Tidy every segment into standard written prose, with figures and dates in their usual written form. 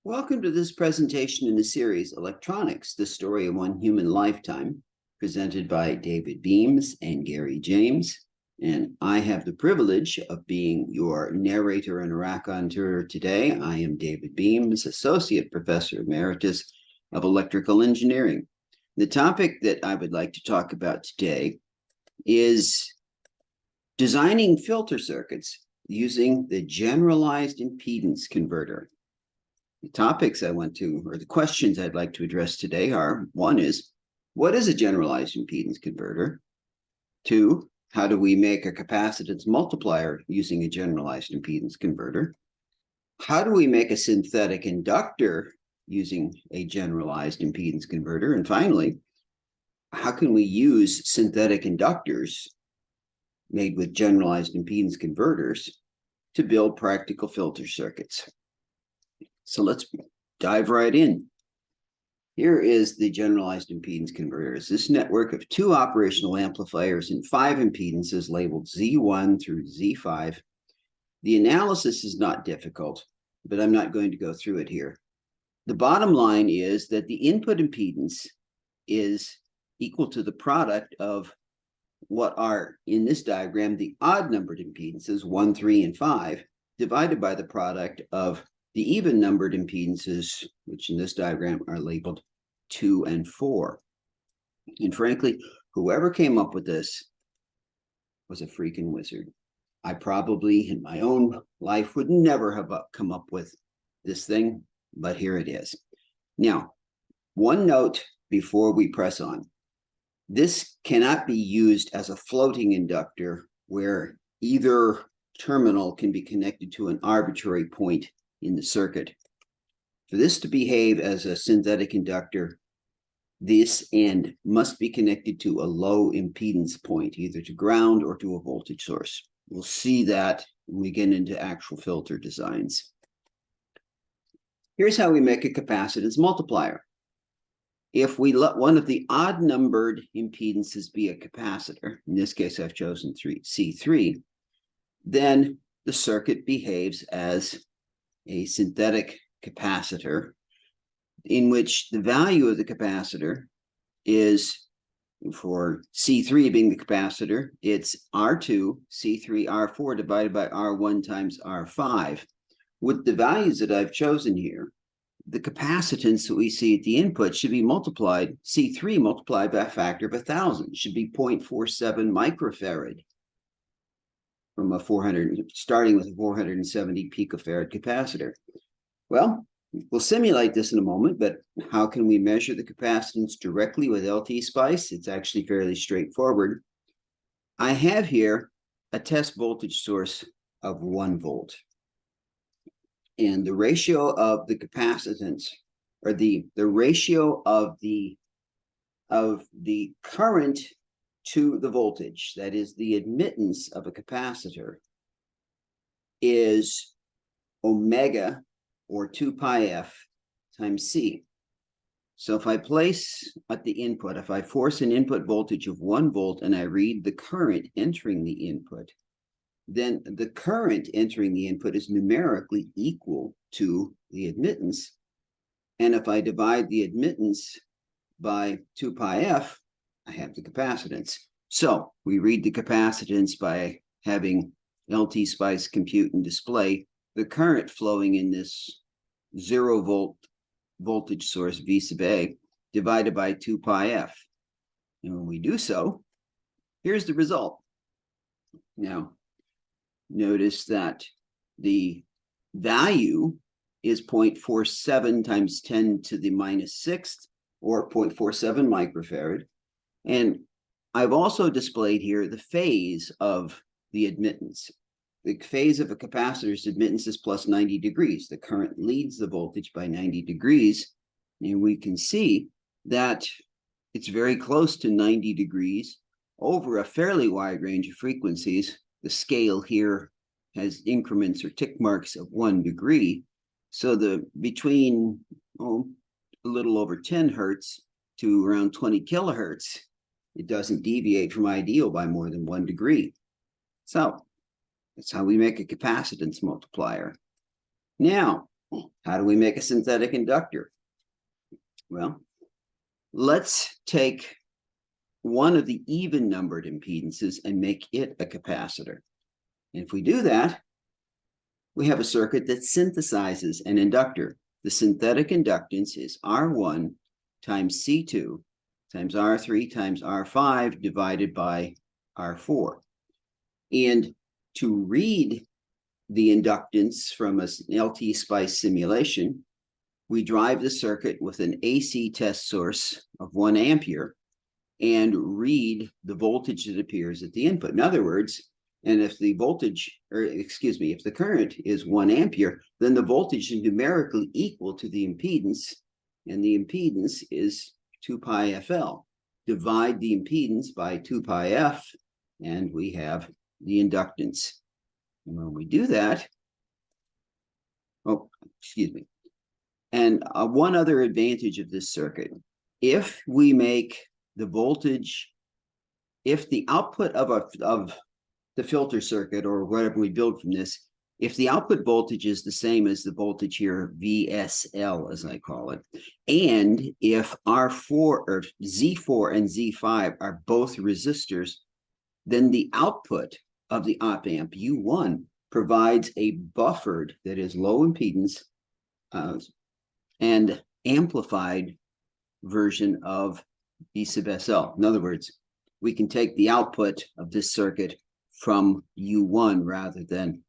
Welcome to this presentation in the series Electronics, the Story of One Human Lifetime, presented by David Beams and Gary James. And I have the privilege of being your narrator and raconteur today. I am David Beams, Associate Professor Emeritus of Electrical Engineering. The topic that I would like to talk about today is designing filter circuits using the Generalized Impedance Converter. The topics I want to, or the questions I'd like to address today are, one is, what is a generalized impedance converter? Two, how do we make a capacitance multiplier using a generalized impedance converter? How do we make a synthetic inductor using a generalized impedance converter? And finally, how can we use synthetic inductors made with generalized impedance converters to build practical filter circuits? So let's dive right in. Here is the generalized impedance converter. It's this network of two operational amplifiers and 5 impedances labeled Z1 through Z5. The analysis is not difficult, but I'm not going to go through it here. The bottom line is that the input impedance is equal to the product of what are, in this diagram, the odd numbered impedances, 1, 3, and 5, divided by the product of the even numbered impedances, which in this diagram are labeled 2 and 4. And frankly, whoever came up with this was a freaking wizard. I probably, in my own life, would never have come up with this thing, but here it is. Now, one note before we press on. This cannot be used as a floating inductor where either terminal can be connected to an arbitrary point in the circuit. For this to behave as a synthetic inductor, this end must be connected to a low impedance point, either to ground or to a voltage source. We'll see that when we get into actual filter designs. Here's how we make a capacitance multiplier. If we let one of the odd numbered impedances be a capacitor, in this case I've chosen C3, then the circuit behaves as a synthetic capacitor in which the value of the capacitor is, for C3 being the capacitor, it's R2, C3, R4 divided by R1 times R5. With the values that I've chosen here, the capacitance that we see at the input should be multiplied, C3 multiplied by a factor of 1,000. It should be 0.47 microfarad from a 400, starting with a 470 picofarad capacitor. Well, we'll simulate this in a moment, but how can we measure the capacitance directly with LTSpice? It's actually fairly straightforward. I have here a test voltage source of 1 volt. And the ratio of the capacitance, or the ratio of the current to the voltage, that is the admittance of a capacitor, is omega, or 2 pi f times C. So if I place at the input, if I force an input voltage of 1 volt and I read the current entering the input, then the current entering the input is numerically equal to the admittance. And if I divide the admittance by 2 pi f, I have the capacitance. So we read the capacitance by having LTSpice compute and display the current flowing in this 0 volt voltage source V sub A divided by 2 pi f. And when we do so, here's the result. Now, notice that the value is 0.47 times 10 to the minus 6th, or 0.47 microfarad. And I've also displayed here the phase of the admittance. The phase of a capacitor's admittance is plus 90 degrees. The current leads the voltage by 90 degrees. And we can see that it's very close to 90 degrees over a fairly wide range of frequencies. The scale here has increments or tick marks of 1 degree. So between a little over 10 hertz to around 20 kilohertz, it doesn't deviate from ideal by more than 1 degree. So that's how we make a capacitance multiplier. Now, How do we make a synthetic inductor? Well, let's take one of the even numbered impedances and make it a capacitor. And if we do that, we have a circuit that synthesizes an inductor. The synthetic inductance is R1 times C2 times R3 times R5 divided by R4. And to read the inductance from an LTSpice simulation, we drive the circuit with an AC test source of 1 ampere and read the voltage that appears at the input. In other words, and if the voltage, or excuse me, if the current is 1 ampere, then the voltage is numerically equal to the impedance, and the impedance is 2 pi FL. Divide the impedance by 2 pi F, and we have the inductance. And when we do that, and one other advantage of this circuit, if we make the voltage, if the output of the filter circuit or whatever we build from this, if the output voltage is the same as the voltage here, VSL as I call it, and if R4 or Z4 and Z5 are both resistors, then the output of the op amp U1 provides a buffered, that is low impedance and amplified version of V sub SL. In other words, we can take the output of this circuit from U1 rather than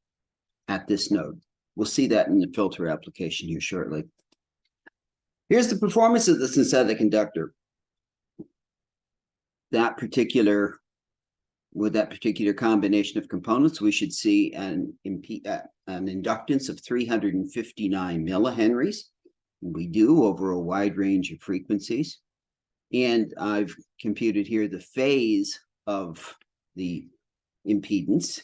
at this node. We'll see that in the filter application here shortly. Here's the performance of the synthetic inductor. With that particular combination of components, we should see an inductance of 359 millihenries. We do over a wide range of frequencies. And I've computed here the phase of the impedance,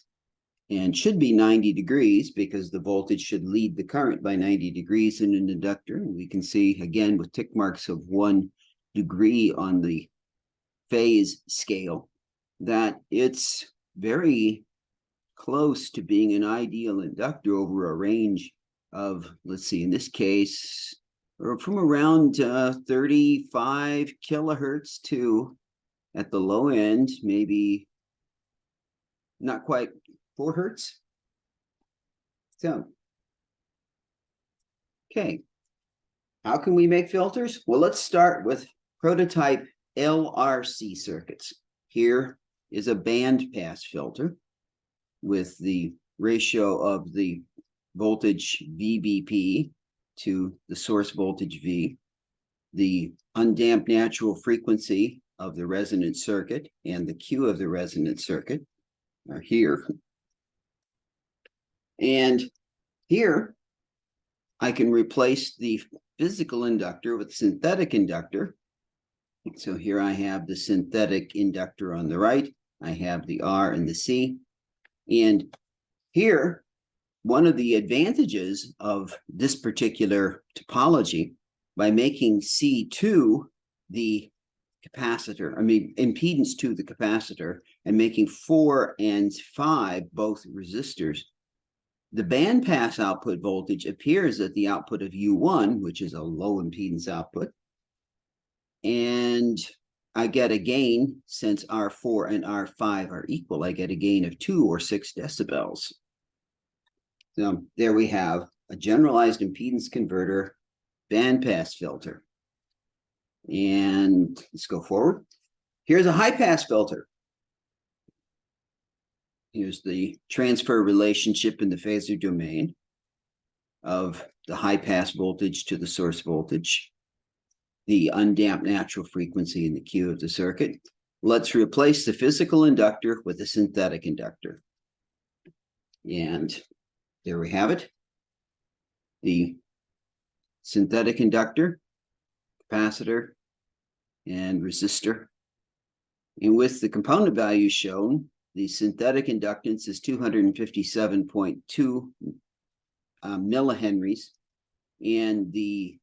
and should be 90 degrees because the voltage should lead the current by 90 degrees in an inductor. And we can see again with tick marks of 1 degree on the phase scale that it's very close to being an ideal inductor over a range of, let's see, in this case, from around 35 kilohertz to, at the low end, maybe not quite 4 hertz. So, okay, how can we make filters? Well, let's start with prototype LRC circuits. Here is a band pass filter with the ratio of the voltage VBP to the source voltage V, the undamped natural frequency of the resonant circuit and the Q of the resonant circuit are here. And here I can replace the physical inductor with synthetic inductor. So here I have the synthetic inductor on the right. I have the R and the C. And here, one of the advantages of this particular topology, by making C2 the capacitor, impedance to the capacitor, and making 4 and 5 both resistors, the bandpass output voltage appears at the output of U1, which is a low impedance output. And I get a gain, since R4 and R5 are equal, I get a gain of 2 or 6 decibels. So there we have a generalized impedance converter bandpass filter. And let's go forward. Here's a high-pass filter. Here's the transfer relationship in the phasor domain of the high-pass voltage to the source voltage, the undamped natural frequency in the Q of the circuit. Let's replace the physical inductor with a synthetic inductor. And there we have it. The synthetic inductor, capacitor, and resistor. And with the component values shown, the synthetic inductance is 257.2 millihenries, and the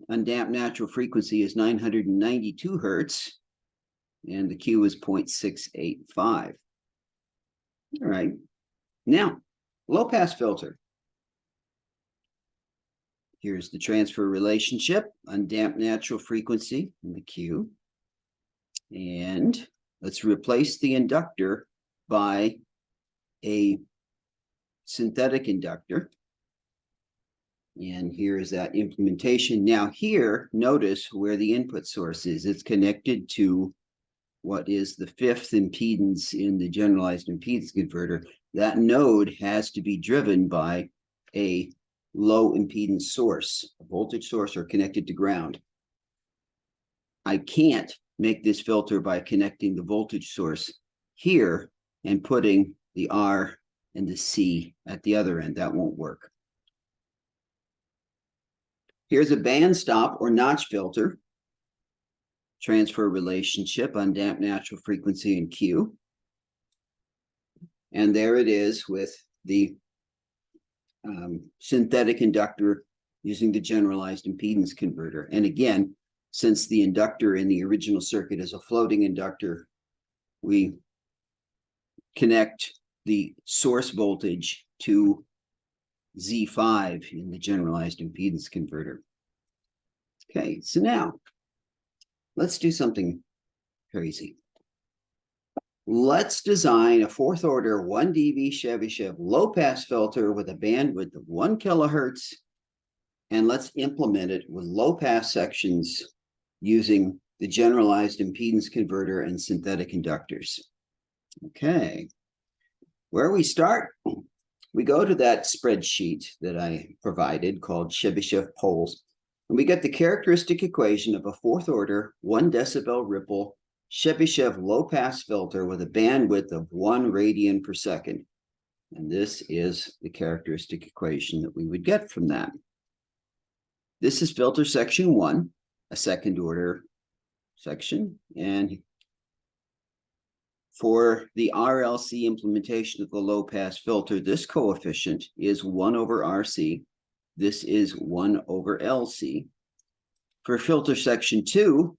undamped natural frequency is 992 hertz, and the Q is 0.685. All right. Now, low-pass filter. Here's the transfer relationship, undamped natural frequency in the Q. And let's replace the inductor by a synthetic inductor. And here is that implementation. Now here, notice where the input source is. It's connected to what is the fifth impedance in the generalized impedance converter. That node has to be driven by a low impedance source, a voltage source, or connected to ground. I can't make this filter by connecting the voltage source here and putting the R and the C at the other end. That won't work. Here's a band stop or notch filter. Transfer relationship, undamped natural frequency in Q. And there it is with the synthetic inductor using the generalized impedance converter. And again, since the inductor in the original circuit is a floating inductor, we connect the source voltage to Z5 in the generalized impedance converter. Okay, so now let's do something crazy. Let's design a fourth order 1 dB Chebyshev low pass filter with a bandwidth of 1 kilohertz, and let's implement it with low pass sections using the generalized impedance converter and synthetic inductors. Okay, where we start, we go to that spreadsheet that I provided called Chebyshev poles, and we get the characteristic equation of a fourth order 1 decibel ripple Chebyshev low-pass filter with a bandwidth of 1 radian per second. And this is the characteristic equation that we would get from that. This is filter section 1, a second order section. And for the RLC implementation of the low-pass filter, this coefficient is 1 over RC. This is 1 over LC. For filter section 2,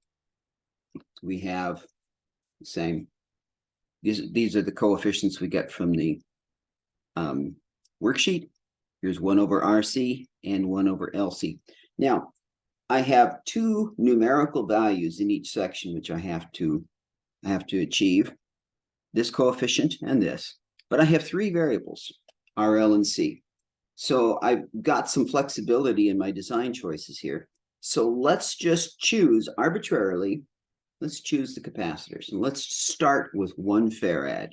we have the same. These are the coefficients we get from the worksheet. Here's 1 over RC and 1 over LC. Now, I have 2 numerical values in each section, which I have to achieve. This coefficient and this. But I have 3 variables, RL and C. So I've got some flexibility in my design choices here. So let's just choose arbitrarily. Let's choose the capacitors. And let's start with 1 farad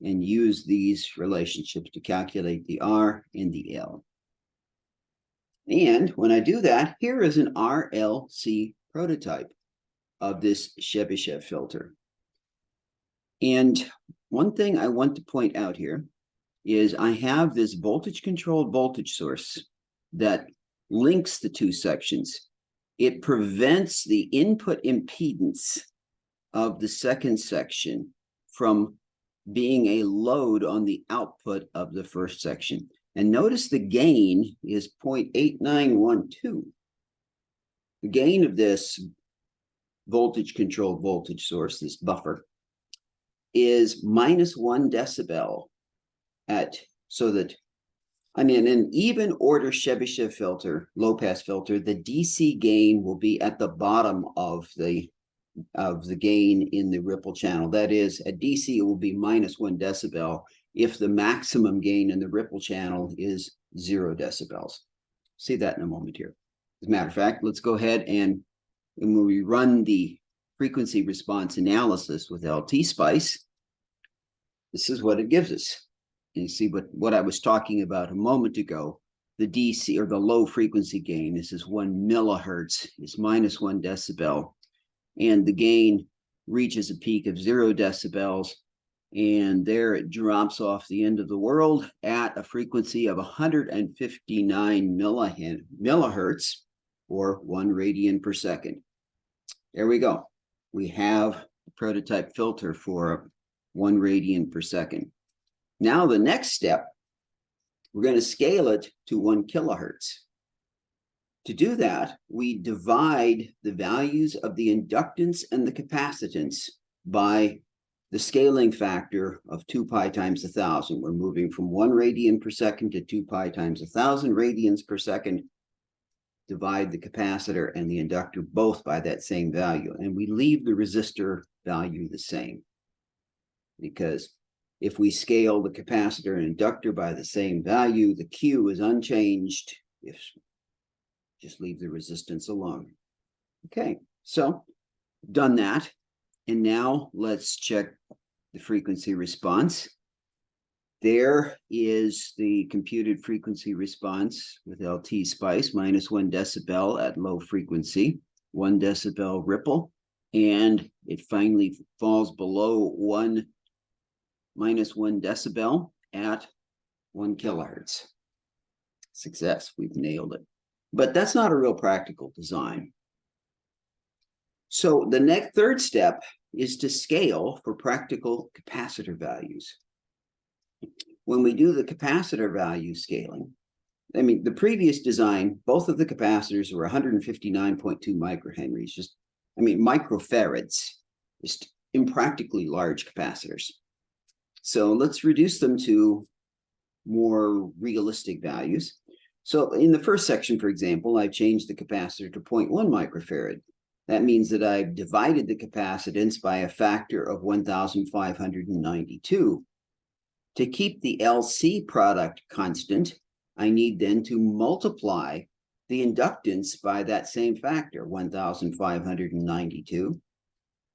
and use these relationships to calculate the R and the L. And when I do that, here is an RLC prototype of this Chebyshev filter. And one thing I want to point out here is I have this voltage-controlled voltage source that links the 2 sections. It prevents the input impedance of the second section from being a load on the output of the first section. And notice the gain is 0.8912. The gain of this voltage-controlled voltage source, this buffer, is -1 decibel so that, I mean, an even order Chebyshev filter, low pass filter, the DC gain will be at the bottom of the gain in the ripple channel. That is, at DC it will be -1 decibel if the maximum gain in the ripple channel is 0 decibels. See that in a moment here. As a matter of fact, let's go ahead and when we run the frequency response analysis with LTSpice, this is what it gives us. And you see what I was talking about a moment ago, the DC or the low frequency gain. This is 1 millihertz, is -1 decibel. And the gain reaches a peak of 0 decibels. And there it drops off the end of the world at a frequency of 159 millihertz or 1 radian per second. There we go. We have a prototype filter for 1 radian per second. Now the next step, we're going to scale it to 1 kilohertz. To do that, we divide the values of the inductance and the capacitance by the scaling factor of 2 pi times 1,000. We're moving from 1 radian per second to 2 pi times 1,000 radians per second. divide the capacitor and the inductor both by that same value. And we leave the resistor value the same. Because if we scale the capacitor and inductor by the same value, the Q is unchanged. If just leave the resistance alone. Okay, so done that. And now let's check the frequency response. There is the computed frequency response with LTSpice, -1 decibel at low frequency, 1 decibel ripple, and it finally falls below -1 decibel at 1 kilohertz. Success, we've nailed it. But that's not a real practical design. So the third step is to scale for practical capacitor values. When we do the capacitor value scaling, I mean, the previous design, both of the capacitors were 159.2 microhenries, microfarads, just impractically large capacitors. So let's reduce them to more realistic values. So in the first section, for example, I've changed the capacitor to 0.1 microfarad. That means that I've divided the capacitance by a factor of 1,592. To keep the LC product constant, I need then to multiply the inductance by that same factor, 1,592.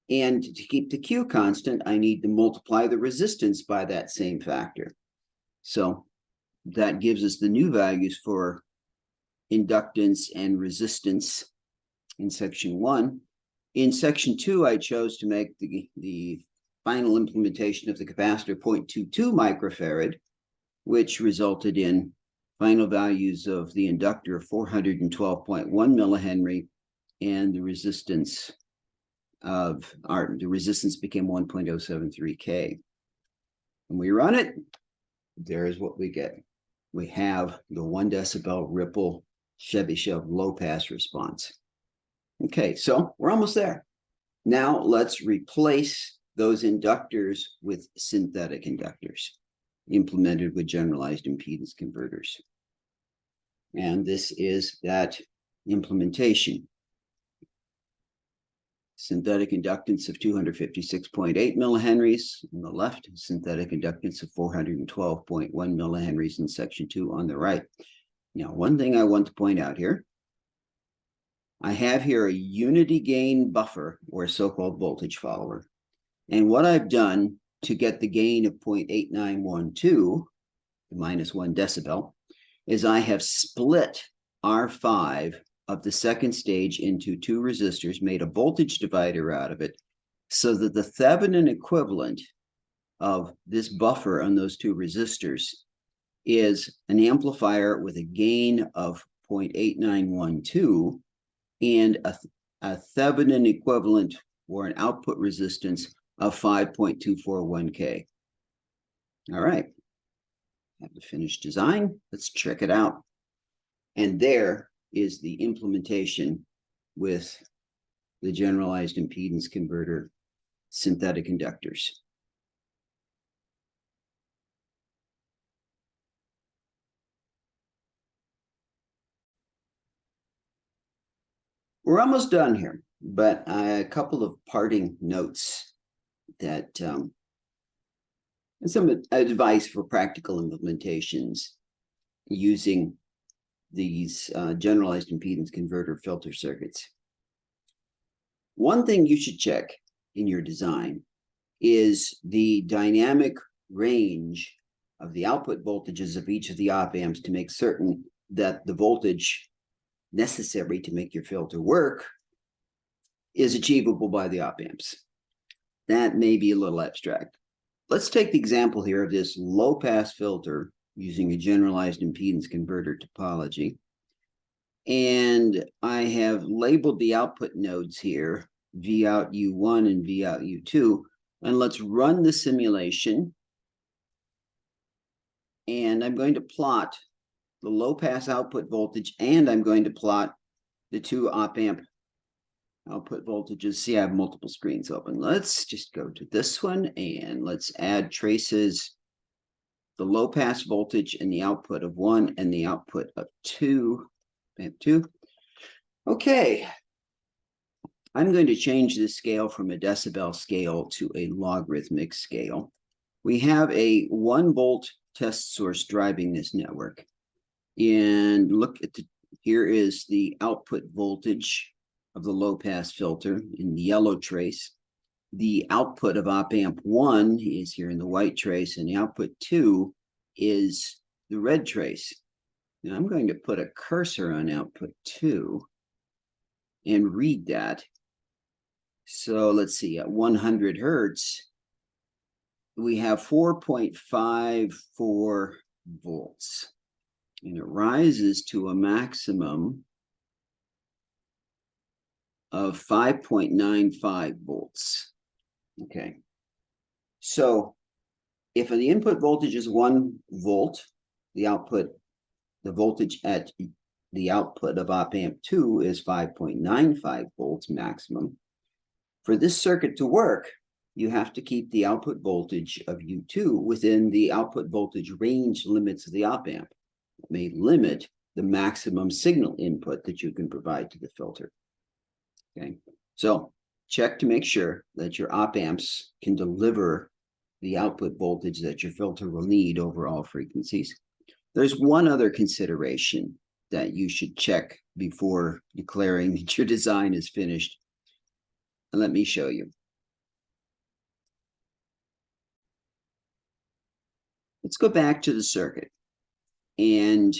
And to keep the Q constant, I need to multiply the resistance by that same factor. So that gives us the new values for inductance and resistance in section 1. In section 2, I chose to make the final implementation of the capacitor 0.22 microfarad, which resulted in final values of the inductor of 412.1 millihenry, and the resistance became 1.073 K. When we run it, there's what we get. We have the 1 decibel ripple Chebyshev low pass response. Okay, so we're almost there. Now let's replace those inductors with synthetic inductors implemented with generalized impedance converters. And this is that implementation. Synthetic inductance of 256.8 millihenries on the left, synthetic inductance of 412.1 millihenries in section 2 on the right. Now, one thing I want to point out here, I have here a unity gain buffer, or a so-called voltage follower. And what I've done to get the gain of 0.8912, -1 decibel, is I have split R5 of the second stage into 2 resistors, made a voltage divider out of it, so that the Thevenin equivalent of this buffer on those 2 resistors is an amplifier with a gain of 0.8912 and a Thevenin equivalent, or an output resistance, of 5.241 K. All right, have the finished design. Let's check it out. And there is the implementation with the generalized impedance converter synthetic inductors. We're almost done here, but a couple of parting notes that and some advice for practical implementations using these generalized impedance converter filter circuits. One thing you should check in your design is the dynamic range of the output voltages of each of the op amps to make certain that the voltage necessary to make your filter work is achievable by the op amps. That may be a little abstract. Let's take the example here of this low-pass filter using a generalized impedance converter topology. And I have labeled the output nodes here, V out U1 and V out U2. And let's run the simulation. And I'm going to plot the low-pass output voltage, and I'm going to plot the 2 op-amp output voltages. See, I have multiple screens open. Let's just go to this one, and let's add traces, the low-pass voltage and the output of 1 and the output of 2. I have 2. Okay, I'm going to change this scale from a decibel scale to a logarithmic scale. We have a 1-volt test source driving this network. And look at here is the output voltage of the low-pass filter in the yellow trace. The output of op amp 1 is here in the white trace, and the output 2 is the red trace. Now I'm going to put a cursor on output 2 and read that. So let's see, at 100 hertz, we have 4.54 volts. And it rises to a maximum of 5.95 volts. Okay. So if the input voltage is 1 volt, the voltage at the output of op amp 2 is 5.95 volts maximum. For this circuit to work, you have to keep the output voltage of U2 within the output voltage range limits of the op amp. It may limit the maximum signal input that you can provide to the filter. Okay, so check to make sure that your op amps can deliver the output voltage that your filter will need over all frequencies. There's one other consideration that you should check before declaring that your design is finished. And let me show you. Let's go back to the circuit and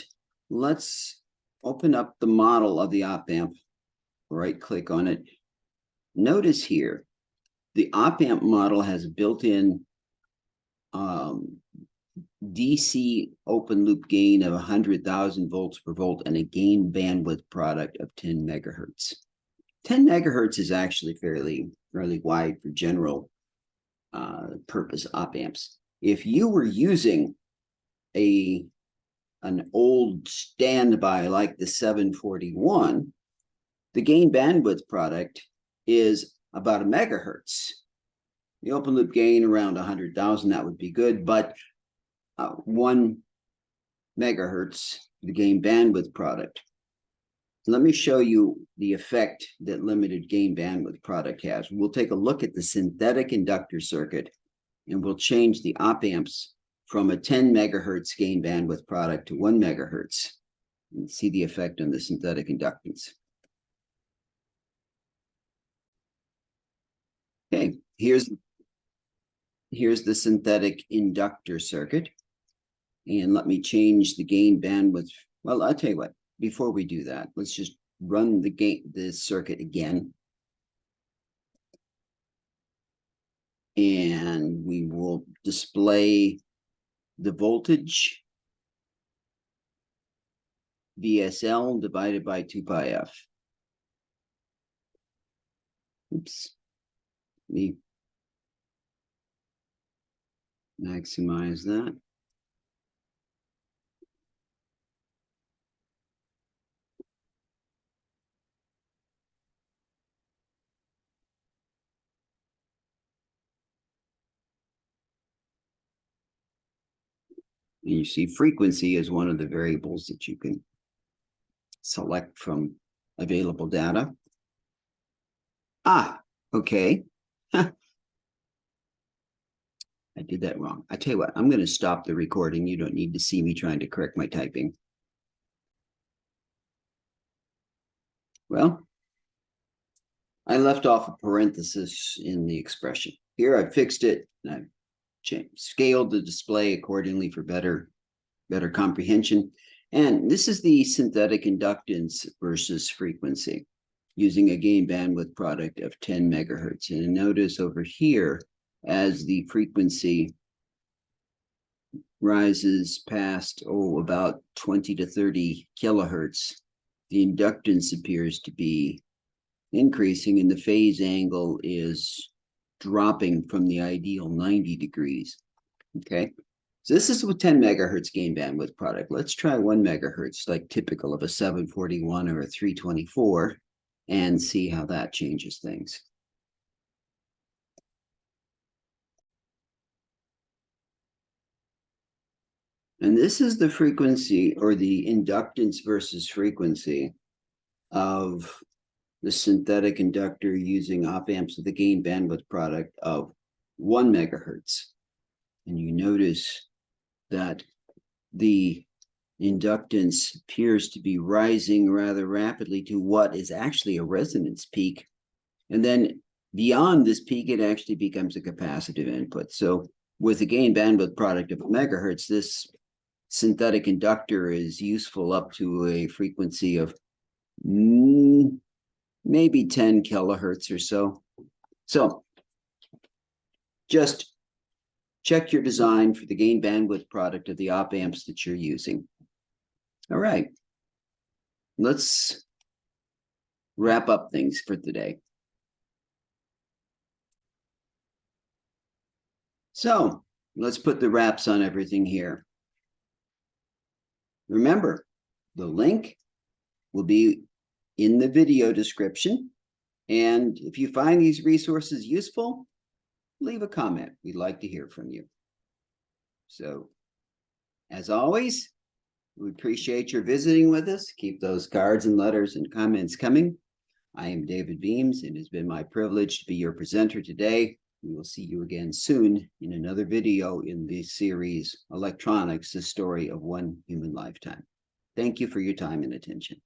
let's open up the model of the op amp. Right click on it. Notice here, the op amp model has a built-in DC open loop gain of 100,000 volts per volt and a gain bandwidth product of 10 megahertz. 10 megahertz is actually fairly wide for general purpose op amps. If you were using an old standby like the 741, the gain bandwidth product is about a megahertz. The open loop gain around 100,000, that would be good, but 1 megahertz, the gain bandwidth product. Let me show you the effect that limited gain bandwidth product has. We'll take a look at the synthetic inductor circuit, and we'll change the op amps from a 10 megahertz gain bandwidth product to 1 megahertz. And see the effect on the synthetic inductance. Okay, here's the synthetic inductor circuit. And let me change the gain bandwidth. Well, I'll tell you what, before we do that, let's just run the circuit again. And we will display the voltage VSL divided by 2 pi f. Oops. Let me maximize that. And you see frequency is one of the variables that you can select from available data. Ah, okay. I did that wrong. I tell you what, I'm going to stop the recording. You don't need to see me trying to correct my typing. Well, I left off a parenthesis in the expression. Here I fixed it, and I've scaled the display accordingly for better comprehension. And this is the synthetic inductance versus frequency using a gain bandwidth product of 10 megahertz. And notice over here, as the frequency rises past, about 20 to 30 kilohertz, the inductance appears to be increasing and the phase angle is dropping from the ideal 90 degrees. Okay, so this is with 10 megahertz gain bandwidth product. Let's try 1 megahertz, like typical of a 741 or a 324, and see how that changes things. And this is the frequency or the inductance versus frequency of the synthetic inductor using op amps with a gain bandwidth product of 1 megahertz. And you notice that the inductance appears to be rising rather rapidly to what is actually a resonance peak. And then beyond this peak, it actually becomes a capacitive input. So with a gain bandwidth product of 1 megahertz, this synthetic inductor is useful up to a frequency of maybe 10 kilohertz or so. So just check your design for the gain bandwidth product of the op amps that you're using. All right, let's wrap up things for today. So let's put the wraps on everything here. Remember, the link will be in the video description. And if you find these resources useful, leave a comment. We'd like to hear from you. So, as always, we appreciate your visiting with us. Keep those cards and letters and comments coming. I am David Beams, and it has been my privilege to be your presenter today. We will see you again soon in another video in the series, Electronics, the Story of One Human Lifetime. Thank you for your time and attention.